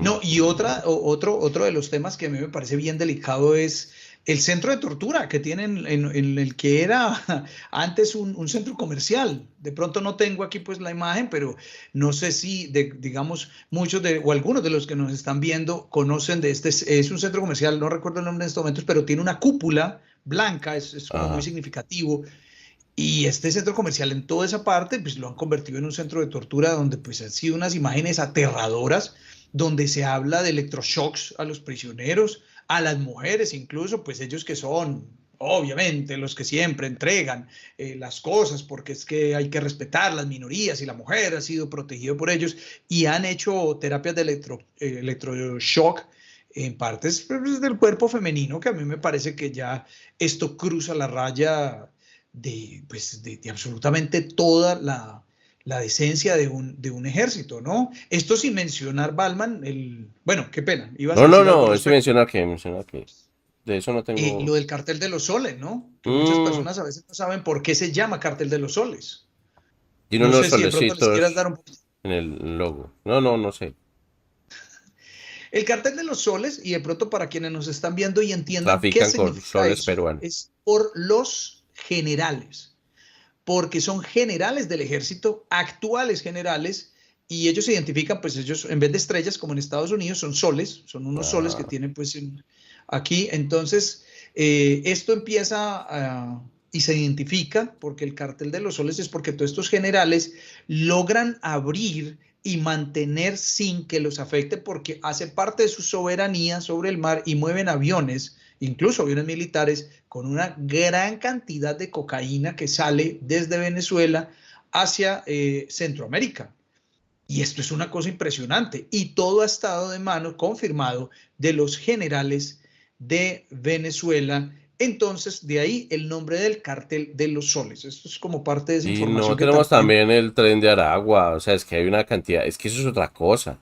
No, y otro de los temas que a mí me parece bien delicado es el centro de tortura que tienen en el que era antes un centro comercial. De pronto no tengo aquí pues la imagen, pero no sé si, digamos, muchos o algunos de los que nos están viendo conocen de este. Es un centro comercial, no recuerdo el nombre en estos momentos, pero tiene una cúpula blanca, es como muy Ajá. significativo. Y este centro comercial en toda esa parte, pues lo han convertido en un centro de tortura donde pues han sido unas imágenes aterradoras, donde se habla de electroshocks a los prisioneros, a las mujeres incluso, pues ellos que son obviamente los que siempre entregan las cosas, porque es que hay que respetar las minorías y la mujer ha sido protegida por ellos y han hecho terapias de electroshock en partes pues, del cuerpo femenino, que a mí me parece que ya esto cruza la raya de absolutamente toda la decencia de un ejército, ¿no? Esto sin mencionar, Balman, bueno, qué pena, ibas a No, no, decir algo al no, eso respecto. menciona que de eso no tengo. Lo del cartel de los soles, ¿no? Que muchas Mm, personas a veces no saben por qué se llama cartel de los soles. tiene No unos sé si de pronto les quieras solecitos dar un poquito. en el logo. No, no, no sé. El cartel de los soles, y de pronto para quienes nos están viendo y entiendan qué Trafican con significa soles eso, peruanos. es por los generales. Porque son generales del ejército, actuales generales, y ellos se identifican, pues ellos en vez de estrellas como en Estados Unidos son soles, son unos soles que Ah, tienen pues aquí. Entonces, esto empieza y se identifica porque el cartel de los soles es porque todos estos generales logran abrir y mantener sin que los afecte porque hace parte de su soberanía sobre el mar y mueven aviones, incluso aviones militares, con una gran cantidad de cocaína que sale desde Venezuela hacia Centroamérica. Y esto es una cosa impresionante. Y todo ha estado de mano, confirmado, de los generales de Venezuela. Entonces, de ahí el nombre del cártel de los soles. Esto es como parte de esa y no información que tenemos también también el tren de Aragua. O sea, es que hay una cantidad. Es que eso es otra cosa.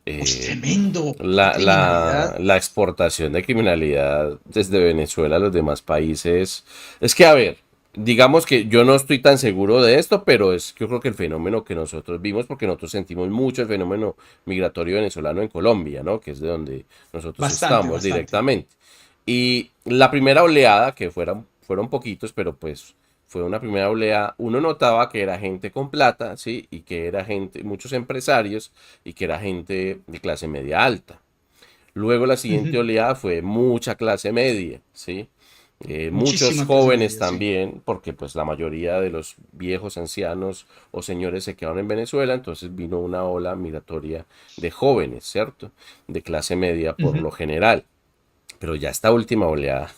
es Eh, tremendo. Esta criminalidad. la exportación de criminalidad desde Venezuela a los demás países. Es que, a ver, digamos que yo no estoy tan seguro de esto, pero es yo creo que el fenómeno que nosotros vimos, porque nosotros sentimos mucho el fenómeno migratorio venezolano en Colombia, ¿no? Que es de donde nosotros Bastante, estamos bastante. directamente. Y la primera oleada, que fueron poquitos, pero pues fue una primera oleada, uno notaba que era gente con plata, ¿sí? Y que era gente, muchos empresarios, y que era gente de clase media alta. Luego la Uh siguiente -huh. oleada fue mucha clase media, ¿sí? Muchos Muchísima clase jóvenes media, sí. también, porque pues la mayoría de los viejos ancianos o señores se quedaron en Venezuela, entonces vino una ola migratoria de jóvenes, ¿cierto? De clase media Uh por -huh. lo general. Pero ya esta última oleada,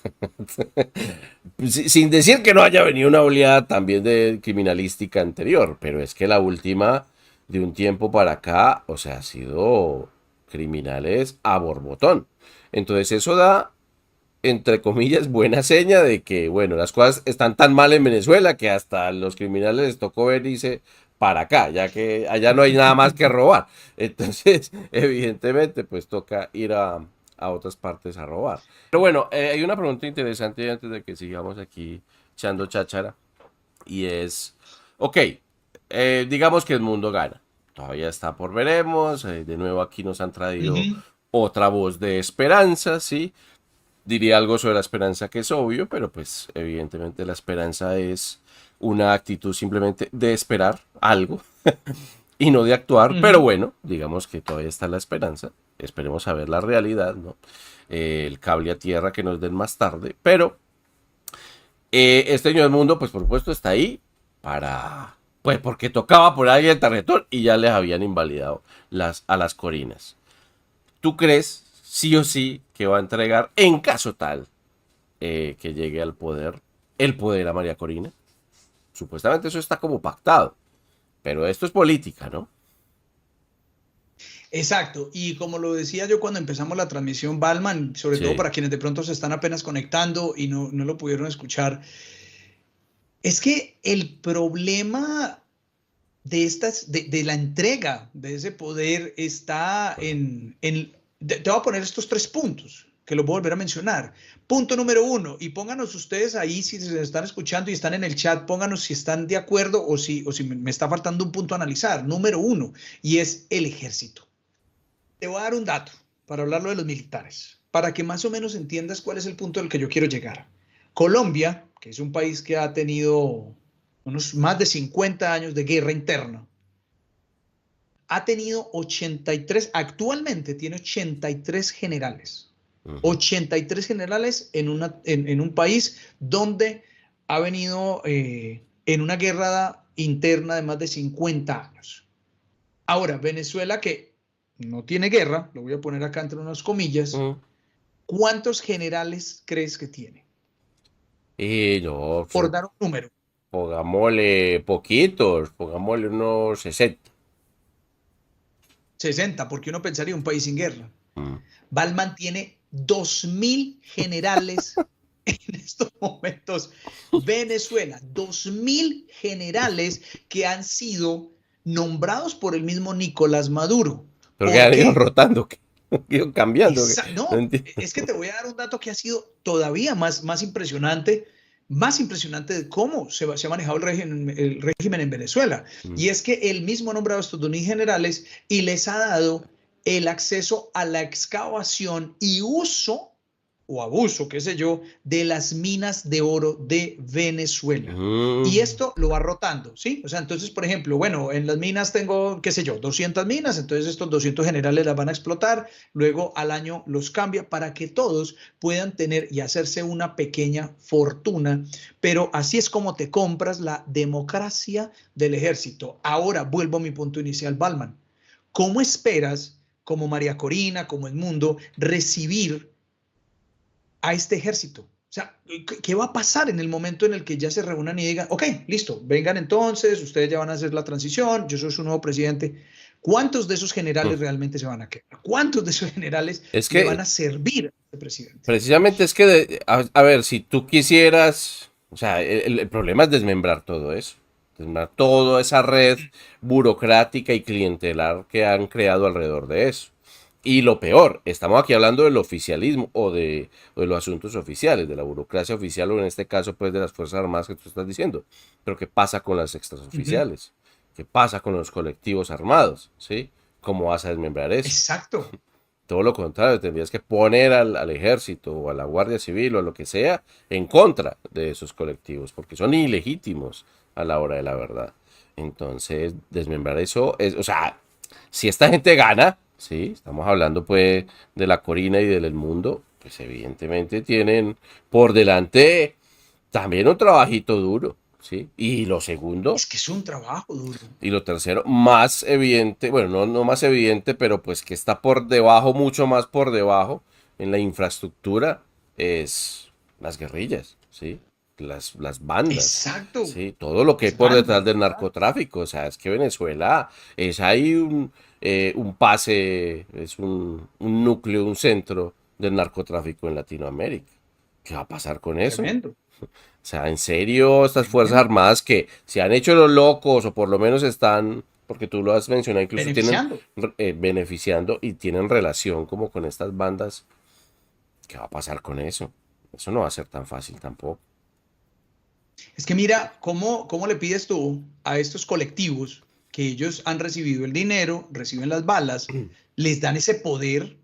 sin decir que no haya venido una oleada también de criminalística anterior, pero es que la última de un tiempo para acá, o sea, ha sido criminales a borbotón. Entonces eso da, entre comillas, buena seña de que, bueno, las cosas están tan mal en Venezuela que hasta los criminales les tocó venirse para acá, ya que allá no hay nada más que robar. Entonces, evidentemente, pues toca ir a otras partes a robar. Pero bueno, hay una pregunta interesante antes de que sigamos aquí echando cháchara, y es, ok, digamos que el mundo gana. Todavía está por veremos. De nuevo aquí nos han Uh traído -huh. otra voz de esperanza, ¿sí? Diría algo sobre la esperanza que es obvio, pero pues evidentemente la esperanza es una actitud simplemente de esperar algo y no de actuar, Uh pero -huh. bueno, digamos que todavía está la esperanza, esperemos a ver la realidad, ¿no? El cable a tierra que nos den más tarde, pero este año del mundo, pues por supuesto está ahí para, pues porque tocaba por ahí el tarjetón y ya les habían invalidado a las corinas. ¿Tú crees, sí o sí, que va a entregar, en caso tal, que llegue al poder, el poder a María Corina? Supuestamente eso está como pactado, pero esto es política, ¿no? Exacto, y como lo decía yo cuando empezamos la transmisión, Balman, sobre todo Sí. para quienes de pronto se están apenas conectando y no lo pudieron escuchar, es que el problema de la entrega de ese poder está te voy a poner estos tres puntos, que los voy a volver a mencionar. Punto número uno, y pónganos ustedes ahí si se están escuchando y están en el chat, pónganos si están de acuerdo o si me está faltando un punto a analizar. Número uno, y es el ejército. Te voy a dar un dato para hablarlo de los militares, para que más o menos entiendas cuál es el punto al que yo quiero llegar. Colombia, que es un país que ha tenido unos más de 50 años de guerra interna, ha tenido 83, actualmente tiene 83 generales. 83 generales en un país donde ha venido en una guerra interna de más de 50 años. Ahora, Venezuela, que no tiene guerra, lo voy a poner acá entre unas comillas, ¿cuántos generales crees que tiene? Y no, Por dar un número. pongámosle poquitos, pongámosle unos 60. 60, porque uno pensaría un país sin guerra. Mm. Balman tiene 2.000 generales en estos momentos. Venezuela, 2.000 generales que han sido nombrados por el mismo Nicolás Maduro. Pero que han ido rotando, que han ido cambiando. No, es que te voy a dar un dato que ha sido todavía más impresionante de cómo se ha manejado el régimen en Venezuela. Y es que él mismo ha nombrado a estos 2.000 generales y les ha dado el acceso a la excavación y uso o abuso, qué sé yo, de las minas de oro de Venezuela. Y esto lo va rotando, ¿sí? O sea, entonces, por ejemplo, bueno, en las minas tengo, qué sé yo, 200 minas, entonces estos 200 generales las van a explotar, luego al año los cambia para que todos puedan tener y hacerse una pequeña fortuna, pero así es como te compras la democracia del ejército. Ahora vuelvo a mi punto inicial, Balman. ¿Cómo esperas, como María Corina, como Edmundo, recibir a este ejército? O sea, ¿qué va a pasar en el momento en el que ya se reúnan y digan, ok, listo, vengan entonces, ustedes ya van a hacer la transición, yo soy su nuevo presidente? ¿Cuántos de esos generales realmente se van a quedar? ¿Cuántos de esos generales le van a servir a este presidente? Precisamente es que, a ver, si tú quisieras, o sea, el problema es desmembrar todo eso, desmembrar toda esa red burocrática y clientelar que han creado alrededor de eso. Y lo peor, estamos aquí hablando del oficialismo o de los asuntos oficiales, de la burocracia oficial o en este caso pues de las Fuerzas Armadas que tú estás diciendo. Pero ¿qué pasa con las extraoficiales? ¿Qué pasa con los colectivos armados? ¿Sí? ¿Cómo vas a desmembrar eso? Exacto. Todo lo contrario, tendrías que poner al ejército o a la Guardia Civil o a lo que sea en contra de esos colectivos, porque son ilegítimos a la hora de la verdad. Entonces, desmembrar eso es, o sea, si esta gente gana, sí, estamos hablando pues de la Corina y del mundo, pues evidentemente tienen por delante también un trabajito duro, ¿sí? Y lo segundo, es que es un trabajo duro. Y lo tercero, más evidente, bueno, no más evidente, pero pues que está por debajo, mucho más por debajo en la infraestructura, es las guerrillas, ¿sí? Las bandas, Exacto. ¿sí? Todo lo que hay por detrás del narcotráfico. O sea, es que Venezuela es ahí un pase, es un núcleo, un centro del narcotráfico en Latinoamérica. ¿Qué va a pasar con eso? Tremendo. O sea, en serio, estas Fuerzas Armadas que se han hecho los locos o por lo menos están, porque tú lo has mencionado, incluso beneficiando. tienen beneficiando y tienen relación como con estas bandas. ¿Qué va a pasar con eso? Eso no va a ser tan fácil tampoco. Es que mira, ¿cómo le pides tú a estos colectivos que ellos han recibido el dinero, reciben las balas, les dan ese poder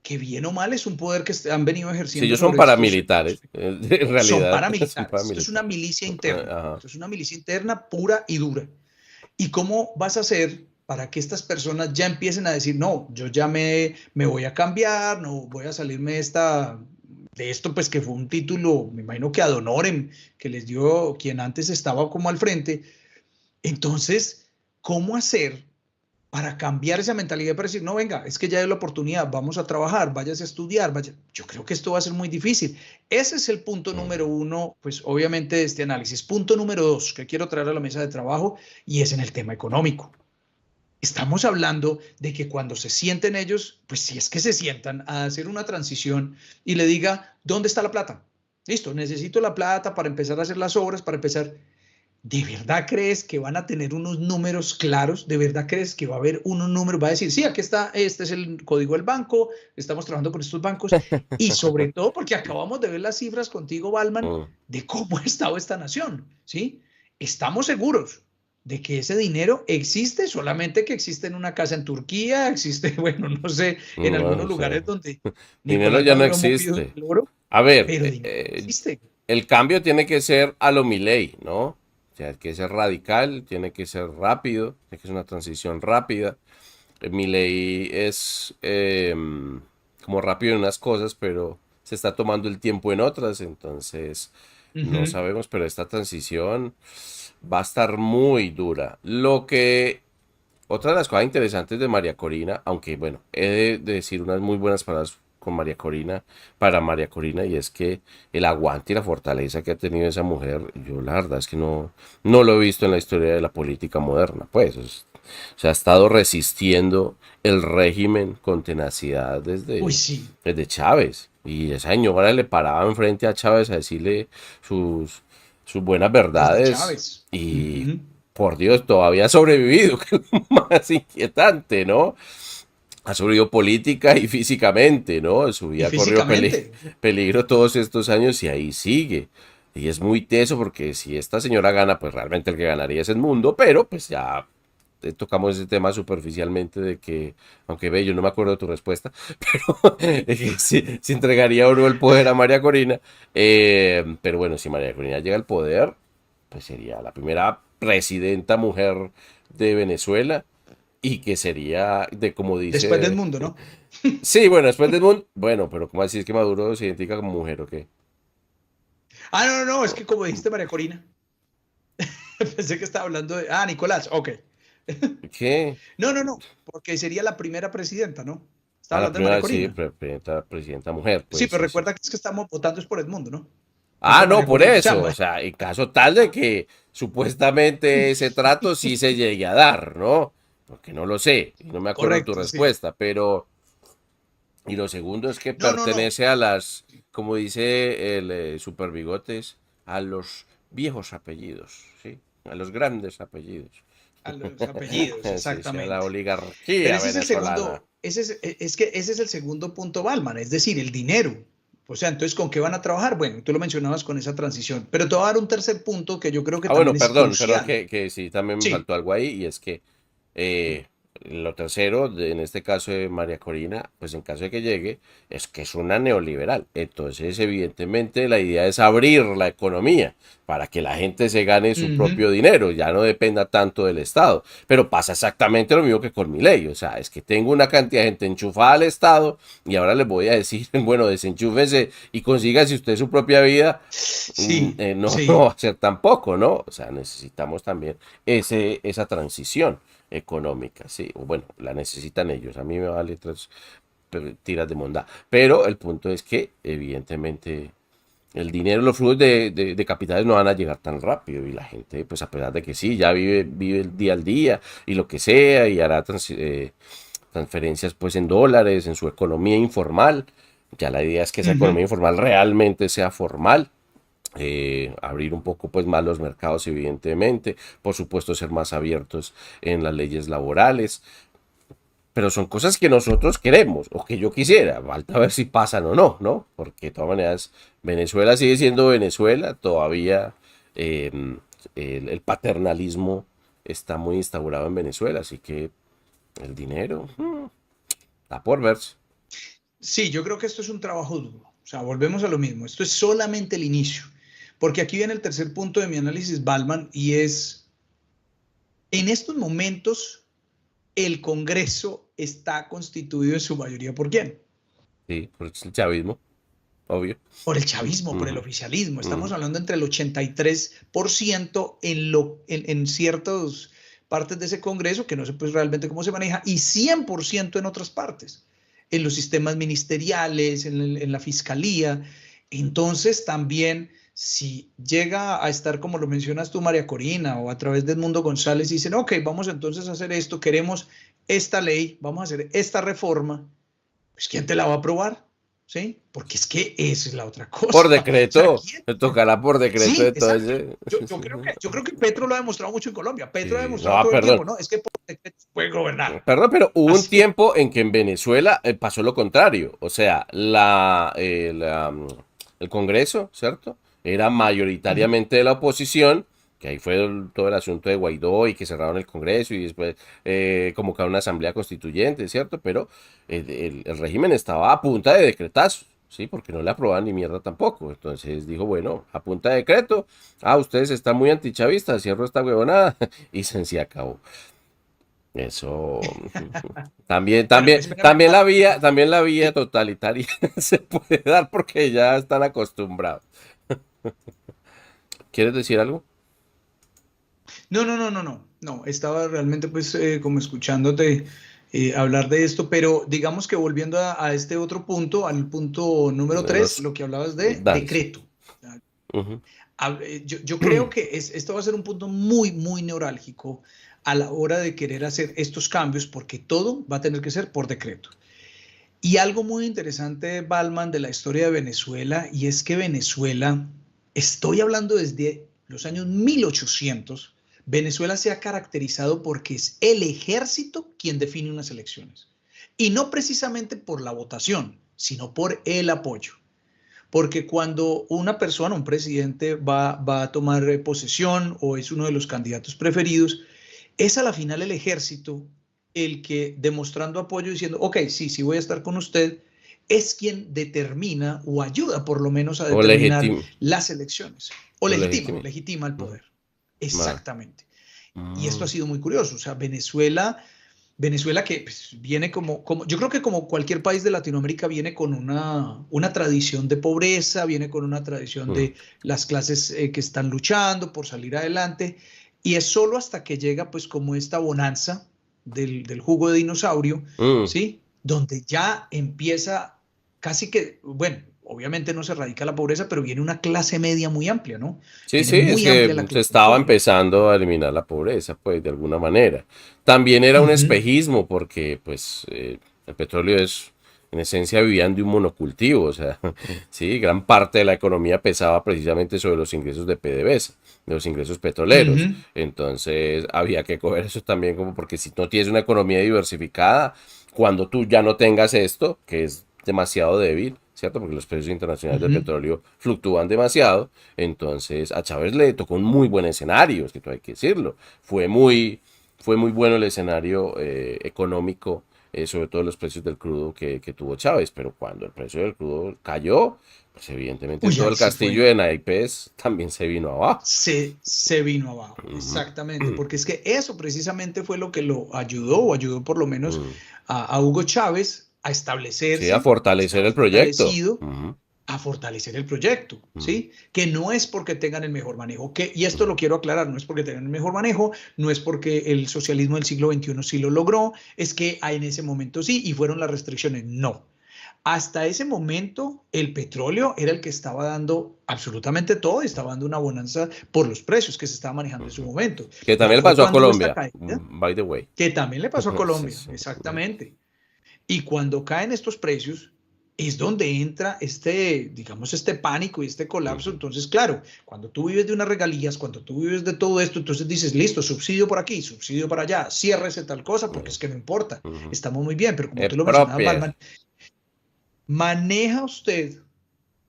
que bien o mal es un poder que han venido ejerciendo. Sí, ellos son paramilitares, en realidad. Son paramilitares. Esto es una milicia interna. Esto es una milicia interna pura y dura. ¿Y cómo vas a hacer para que estas personas ya empiecen a decir, no, yo ya me voy a cambiar, no voy a salirme de esto, pues que fue un título, me imagino que ad honorem, que les dio quien antes estaba como al frente? Entonces, ¿cómo hacer para cambiar esa mentalidad para decir, no, venga, es que ya hay la oportunidad, vamos a trabajar, váyase a estudiar, vaya? Yo creo que esto va a ser muy difícil. Ese es el punto número uno, pues obviamente de este análisis. Punto número dos que quiero traer a la mesa de trabajo y es en el tema económico. Estamos hablando de que cuando se sienten ellos, pues si es que se sientan a hacer una transición y le diga, ¿dónde está la plata? Listo, necesito la plata para empezar a hacer las obras, para empezar. ¿De verdad crees que van a tener unos números claros? ¿De verdad crees que va a haber unos números? Va a decir, sí, aquí está, este es el código del banco, estamos trabajando con estos bancos. Y sobre todo porque acabamos de ver las cifras contigo, Balman, de cómo ha estado esta nación, ¿sí? Estamos seguros de que ese dinero existe, solamente que existe en una casa en Turquía, existe, bueno, no sé, en No, algunos o sea, lugares donde dinero Nicolás ya no Maduro ha movido existe. el oro, A ver, pero dinero existe. el cambio tiene que ser a lo Milei, ¿no? O sea, hay que ser radical, tiene que ser rápido, tiene que ser una transición rápida. Milei es como rápido en unas cosas, pero se está tomando el tiempo en otras, entonces no Ujú, sabemos, pero esta transición va a estar muy dura. Otra de las cosas interesantes de María Corina, aunque bueno, he de decir unas muy buenas palabras con María Corina, para María Corina, y es que el aguante y la fortaleza que ha tenido esa mujer, yo la verdad es que no lo he visto en la historia de la política moderna, pues, o sea, ha estado resistiendo el régimen con tenacidad uy, sí, desde Chávez, y esa señora le paraba enfrente a Chávez a decirle sus, sus buenas desde verdades, Chávez. y Ujú, por Dios, todavía ha sobrevivido, que es lo más inquietante, ¿no? Ha sobrevivido política y físicamente, ¿no? Su y vida corrió físicamente. peligro todos estos años y ahí sigue. Y es muy teso porque si esta señora gana, pues realmente el que ganaría es el mundo, pero pues ya tocamos ese tema superficialmente de que, aunque ve, yo no me acuerdo de tu respuesta, pero si entregaría o no el poder a María Corina. Pero bueno, si María Corina llega al poder, pues sería la primera presidenta mujer de Venezuela y que sería de como Después del dice... mundo, ¿no? Sí, bueno, después del mundo, bueno, pero ¿cómo así es que Maduro se identifica como mujer o qué? Ah, no, no, no, es que como dijiste María Corina, pensé que estaba hablando de... Ah, Nicolás, ok. ¿Qué? No, no, no, porque sería la primera presidenta, ¿no? Estaba A la hablando de María primera, sí, Corina. presidenta mujer, Sí, pues pero sí, sí. recuerda que es que estamos votando es por el mundo, ¿no? No Ah, por no, María por Corina. O sea, eso, o sea, en caso tal de que supuestamente ese trato sí se llegue a dar, ¿no? Porque no lo sé, y no me acuerdo de tu correcto, sí. respuesta, pero... Y lo segundo es que No, no, no. pertenece a las, como dice el Super Bigotes, a los viejos apellidos, ¿sí? A los grandes apellidos. A los apellidos, Sí, sí, a la exactamente. Pero oligarquía ese es el venezolana. segundo, es que ese es el segundo punto, Balman, es decir, el dinero. O sea, entonces, ¿con qué van a trabajar? Bueno, tú lo mencionabas con esa transición, pero te voy a dar un tercer punto que yo creo que Ah, también bueno, es perdón, crucial. que sí, también me Sí. faltó algo ahí, y es que eh, lo tercero, en este caso de María Corina, pues en caso de que llegue, es que es una neoliberal. Entonces, evidentemente, la idea es abrir la economía para que la gente se gane su Ujú. propio dinero, ya no dependa tanto del Estado. Pero pasa exactamente lo mismo que con mi ley. O sea, es que tengo una cantidad de gente enchufada al Estado y ahora les voy a decir, bueno, desenchúfense y consíganse usted su propia vida. Sí, No, no va sí. a ser tampoco, ¿no? O sea, necesitamos también esa transición económica, sí, o bueno, la necesitan ellos, a mí me vale tres tiras de monda, pero el punto es que evidentemente el dinero, los flujos de capitales no van a llegar tan rápido y la gente, pues a pesar de que sí, ya vive el día al día y lo que sea y hará transferencias pues en dólares, en su economía informal, ya la idea es que esa economía Ujú. informal realmente sea formal, abrir un poco pues más los mercados evidentemente, por supuesto ser más abiertos en las leyes laborales, pero son cosas que nosotros queremos o que yo quisiera, falta ver si pasan o no, ¿no? Porque de todas maneras Venezuela sigue siendo Venezuela, todavía eh, el paternalismo está muy instaurado en Venezuela, así que el dinero está por verse. Sí, yo creo que esto es un trabajo duro. O sea, volvemos a lo mismo. Esto es solamente el inicio. Porque aquí viene el tercer punto de mi análisis, Balman, y es, en estos momentos, el Congreso está constituido en su mayoría ¿por quién? Sí, por el chavismo, obvio. Por el chavismo, por el Ujú, oficialismo. Estamos ujú. hablando entre el 83% en ciertas partes de ese Congreso, que no sé pues realmente cómo se maneja, y 100% en otras partes, en los sistemas ministeriales, en la fiscalía. Entonces también, si llega a estar, como lo mencionas tú, María Corina, o a través de Edmundo González, y dicen, ok, vamos entonces a hacer esto, queremos esta ley, vamos a hacer esta reforma, pues ¿quién te la va a aprobar? ¿Sí? Porque es que esa es la otra Por cosa. O sea, decreto, ¿quién? me tocará por decreto Sí, exacto. entonces. Yo creo que Petro lo ha demostrado mucho en Colombia. Petro ha Sí, demostrado no, todo el perdón. tiempo, ¿no? Es que por decreto se puede gobernar. Perdón, pero hubo un Así. tiempo en que en Venezuela pasó lo contrario. O sea, el Congreso, ¿cierto? Era Uh -huh. mayoritariamente de la oposición, que ahí fue todo el asunto de Guaidó y que cerraron el Congreso y después convocaron una asamblea constituyente, ¿cierto? Pero el régimen estaba a punta de decretazos, ¿sí? Porque no le aprobaban ni mierda tampoco. Entonces dijo, bueno, a punta de decreto, ustedes están muy antichavistas, cierro esta huevonada y se acabó. Eso también, Bueno, también, espérame. también la vía Sí. totalitaria se puede dar porque ya están acostumbrados. ¿Quieres decir algo? No, no, no, no, no, no. Estaba realmente pues como escuchándote hablar de esto, pero digamos que volviendo a este otro punto, al punto número De 3, los lo que hablabas de Dance. decreto. Ujú. Yo creo que esto va a ser un punto muy, muy neurálgico a la hora de querer hacer estos cambios, porque todo va a tener que ser por decreto. Y algo muy interesante, Balman, de la historia de Venezuela, y es que Venezuela, estoy hablando desde los años 1800, Venezuela se ha caracterizado porque es el ejército quien define unas elecciones. Y no precisamente por la votación, sino por el apoyo. Porque cuando una persona, un presidente, va a tomar posesión o es uno de los candidatos preferidos, es a la final el ejército el que, demostrando apoyo, diciendo, ok, sí, sí voy a estar con usted, es quien determina o ayuda por lo menos a O determinar legítimo. las elecciones. O Lo legitima, legítimo. legitima el Ujú. poder. Ma. Exactamente. Y esto Mm. ha sido muy curioso. O sea, Venezuela que pues, viene yo creo que como cualquier país de Latinoamérica viene con una tradición de pobreza, viene con una tradición Mm. de las clases que están luchando por salir adelante, y es solo hasta que llega pues como esta bonanza del jugo de dinosaurio, Mm. ¿sí? Donde ya empieza casi que, bueno, obviamente no se erradica la pobreza, pero viene una clase media muy amplia, ¿no? Sí, Viene sí, es muy amplia que la se clase estaba media. empezando a eliminar la pobreza, pues, de alguna manera. También era un Ujú, espejismo porque, pues, el petróleo es, en esencia, vivían de un monocultivo, o sea, sí, gran parte de la economía pesaba precisamente sobre los ingresos de PDVSA, de los ingresos petroleros. ujú, Entonces, había que coger eso también como porque si no tienes una economía diversificada, cuando tú ya no tengas esto, que es demasiado débil, ¿cierto? Porque los precios internacionales del ujú. petróleo fluctúan demasiado. Entonces a Chávez le tocó un muy buen escenario, es que todo hay que decirlo. Fue muy bueno el escenario económico, sobre todo los precios del crudo que tuvo Chávez. Pero cuando el precio del crudo cayó, pues evidentemente Uy, todo ahí el sí castillo fue. de naipes también se vino abajo. Se vino abajo, Ujú. exactamente, porque es que eso precisamente fue lo que lo ayudó, o ayudó por lo menos Mm. a Hugo Chávez a Sí, a establecerse, a fortalecer estar el proyecto. fortalecido, Ujú. a fortalecer el proyecto, Ujú. ¿sí? Que no es porque tengan el mejor manejo, y esto lo quiero aclarar, no es porque tengan el mejor manejo, no es porque el socialismo del siglo XXI sí lo logró, es que en ese momento sí, y fueron las restricciones, no. Hasta ese momento, el petróleo era el que estaba dando absolutamente todo y estaba dando una bonanza por los precios que se estaba manejando en su momento. Que Ya también le fue pasó a cuando hubo esta Colombia, caída, by the way. que también le pasó a Sí, Colombia, sí. exactamente. Y cuando caen estos precios, es donde entra este, digamos, este pánico y este colapso. Ujú. Entonces, claro, cuando tú vives de unas regalías, cuando tú vives de todo esto, entonces dices, listo, subsidio por aquí, subsidio para allá, ciérrese tal cosa, porque es que no importa, Ujú. estamos muy bien, pero como Es tú lo mencionabas, propia. Balman, maneja usted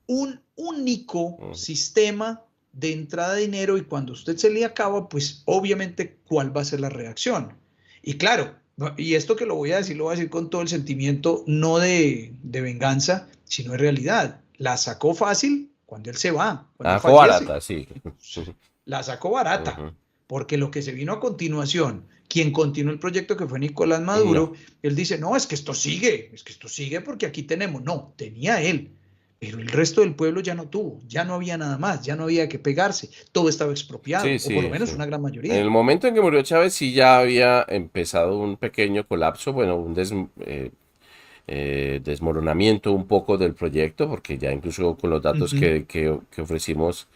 un único Ujú. sistema de entrada de dinero y cuando usted se le acaba, pues obviamente cuál va a ser la reacción. Y claro, y esto que lo voy a decir con todo el sentimiento, no de venganza, sino de realidad. La sacó fácil cuando él se va, cuando él Ajo fallece. barata, sí. La sacó barata, Ujú. porque lo que se vino a continuación, quien continuó el proyecto que fue Nicolás No. Maduro, él dice, no, es que esto sigue porque aquí tenemos, no, tenía él, pero el resto del pueblo ya no tuvo, ya no había nada más, ya no había que pegarse, todo estaba Sí, expropiado, o por lo sí, sí. menos una gran En el mayoría. momento en que murió Chávez sí ya había empezado un pequeño colapso, bueno, desmoronamiento un poco del proyecto, porque ya incluso con los datos Ujú. que ofrecimos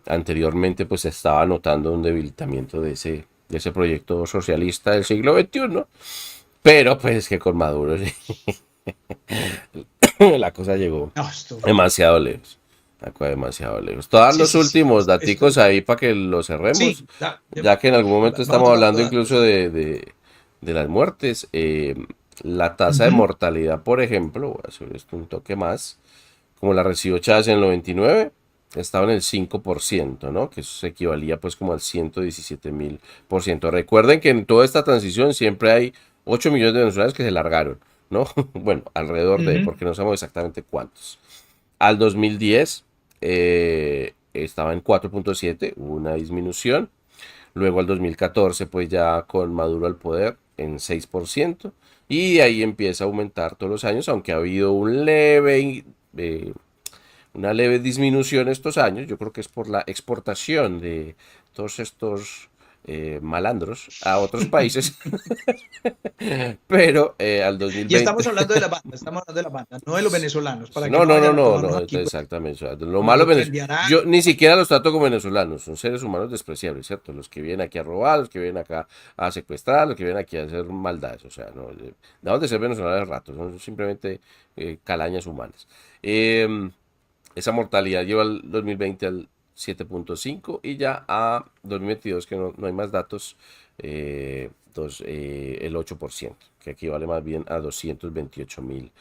anteriormente, pues se estaba notando un debilitamiento de ese proyecto socialista del siglo XXI. Pero pues que con Maduro la cosa llegó No, esto, demasiado lejos. La cosa demasiado lejos. Todos sí, los sí, sí, no, últimos daticos ahí para que lo cerremos, sí, ya que en algún momento estamos vamos hablando dando incluso datos. de las muertes. La tasa de Ujú. mortalidad, por ejemplo, voy a subir esto un toque más, como la recibió Chávez en el 99. estaba en el 5%, ¿no? Que eso se equivalía pues como al 117.000%. Recuerden que en toda esta transición siempre hay 8 millones de venezolanos que se largaron, ¿no? Bueno, alrededor de, Ujú. porque no sabemos exactamente cuántos. Al 2010 estaba en 4.7, hubo una disminución. Luego al 2014 pues ya con Maduro al poder en 6%. Y de ahí empieza a aumentar todos los años, aunque ha habido una leve disminución estos años. Yo creo que es por la exportación de todos estos malandros a otros países. Pero al Y 2020. estamos hablando de la banda, estamos hablando de la banda, no de los venezolanos, para que No, no no, no, vayan a no, tomarnos no, aquí pues, exactamente. O sea, lo como malo el Tren Viarán. yo ni siquiera los trato como venezolanos, son seres humanos despreciables, ¿cierto? Los que vienen aquí a robar, los que vienen acá a secuestrar, los que vienen aquí a hacer maldades, o sea, no, dejamos de ser venezolanos de rato, son simplemente calañas humanas. Eh, Esa mortalidad lleva al 2020 al 7.5 y ya a 2022, que no hay más datos, el 8%, que equivale más bien a 228.000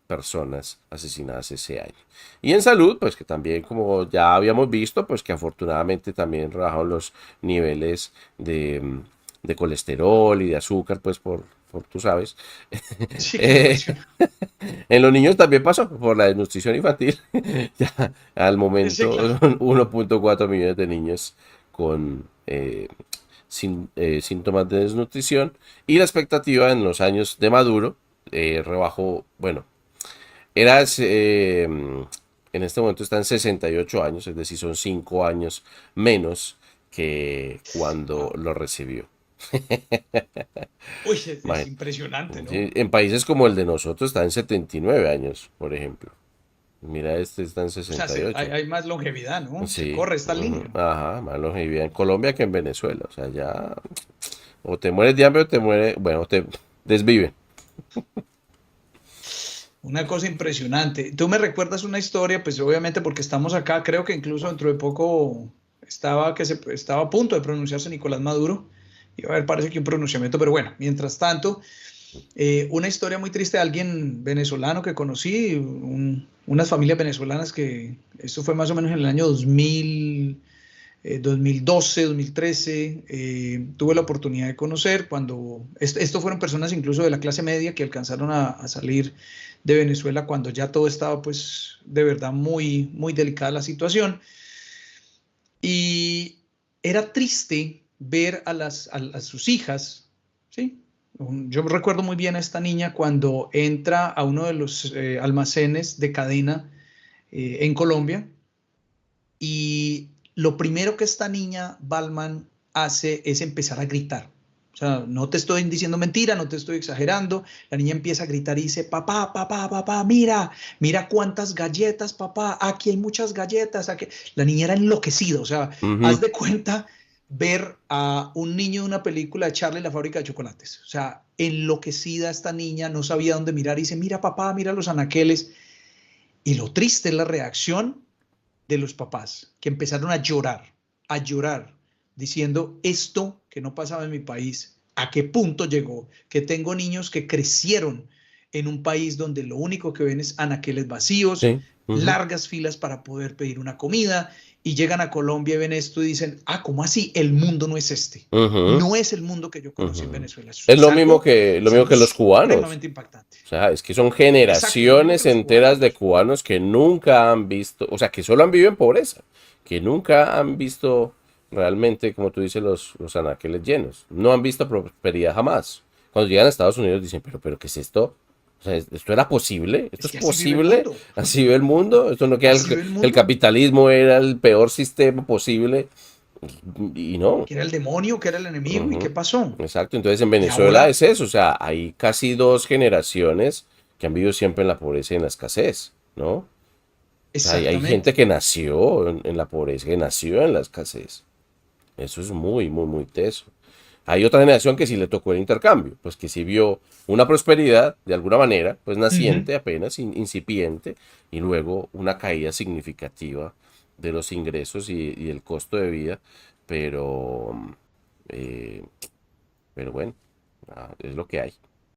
personas asesinadas ese año. Y en salud, pues que también como ya habíamos visto, pues que afortunadamente también rebajaron los niveles de colesterol y de azúcar, pues por tú sabes. Sí, qué Eh, impresionante. en los niños también pasó por la desnutrición infantil. Ya al Sí, momento claro. 1.4 millones de niños con síntomas de desnutrición. Y la expectativa en los años de Maduro rebajó, bueno, era en este momento está en 68 años, es decir, son 5 años menos que cuando Wow. lo recibió. Uy, es Imagínate. impresionante, Sí, ¿no? en países como el de nosotros está en 79 años, por ejemplo. Mira, este está en O sea, 68. hay más longevidad, ¿no? Se Sí, corre esta ujú, línea. ajá, más longevidad en Colombia que en Venezuela. O sea, ya o te mueres de hambre o te mueres, bueno, te desviven. Una cosa impresionante. Tú me recuerdas una historia, pues obviamente porque estamos acá, creo que incluso dentro de poco estaba a punto de pronunciarse Nicolás Maduro. Y a ver, parece que un pronunciamiento, pero bueno, mientras tanto, una historia muy triste de alguien venezolano que conocí, unas familias venezolanas que esto fue más o menos en el año 2000, 2012, 2013, tuve la oportunidad de conocer cuando, esto fueron personas incluso de la clase media que alcanzaron a salir de Venezuela cuando ya todo estaba pues de verdad muy, muy delicada la situación. Y era triste ver a sus hijas, ¿sí? Yo recuerdo muy bien a esta niña cuando entra a uno de los almacenes de cadena en Colombia y lo primero que esta niña, Balman, hace es empezar a gritar. O sea, no te estoy diciendo mentira, no te estoy exagerando. La niña empieza a gritar y dice, papá, papá, papá, mira, mira cuántas galletas, papá, aquí hay muchas galletas. Aquí. La niña era enloquecida, o sea, haz Ujú. de cuenta ver a un niño de una película de Charlie y la fábrica de chocolates. O sea, enloquecida esta niña, no sabía dónde mirar y dice, mira, papá, mira los anaqueles. Y lo triste es la reacción de los papás que empezaron a llorar, diciendo esto que no pasaba en mi país, a qué punto llegó, que tengo niños que crecieron en un país donde lo único que ven es anaqueles vacíos, Sí. Ujú, largas filas para poder pedir una comida y llegan a Colombia y ven esto y dicen, ah, ¿cómo así? El mundo no es este. ujú, No es el mundo que yo conocí en ujú. Venezuela. Es lo Es mismo algo que los cubanos. supremamente impactante. O sea, es que son Exacto, lo mismo que generaciones los enteras de cubanos. cubanos que nunca han visto, o sea, que solo han vivido en pobreza, que nunca han visto realmente, como tú dices, los anaqueles llenos. No han visto prosperidad jamás. Cuando llegan a Estados Unidos dicen, pero ¿qué es esto? O sea, ¿esto era posible? ¿Esto Es es que así vive el posible? mundo. ¿Así ve el mundo? ¿Esto no queda Así vive el el mundo. capitalismo era el peor sistema posible? Y no. Que era el demonio, que era el enemigo, ¿y qué Ujú, pasó? exacto, entonces en Y Venezuela ahora, es eso, o sea, hay casi 2 generaciones que han vivido siempre en la pobreza y en la escasez, ¿no? O sea, hay gente exactamente. que nació en la pobreza, que nació en la escasez. Eso es muy, muy, muy teso. Hay otra generación que sí le tocó el intercambio, pues que sí vio una prosperidad de alguna manera, pues Ujú. naciente, apenas incipiente, y luego una caída significativa de los ingresos y el costo de vida, pero, eh, pero bueno, es lo que hay.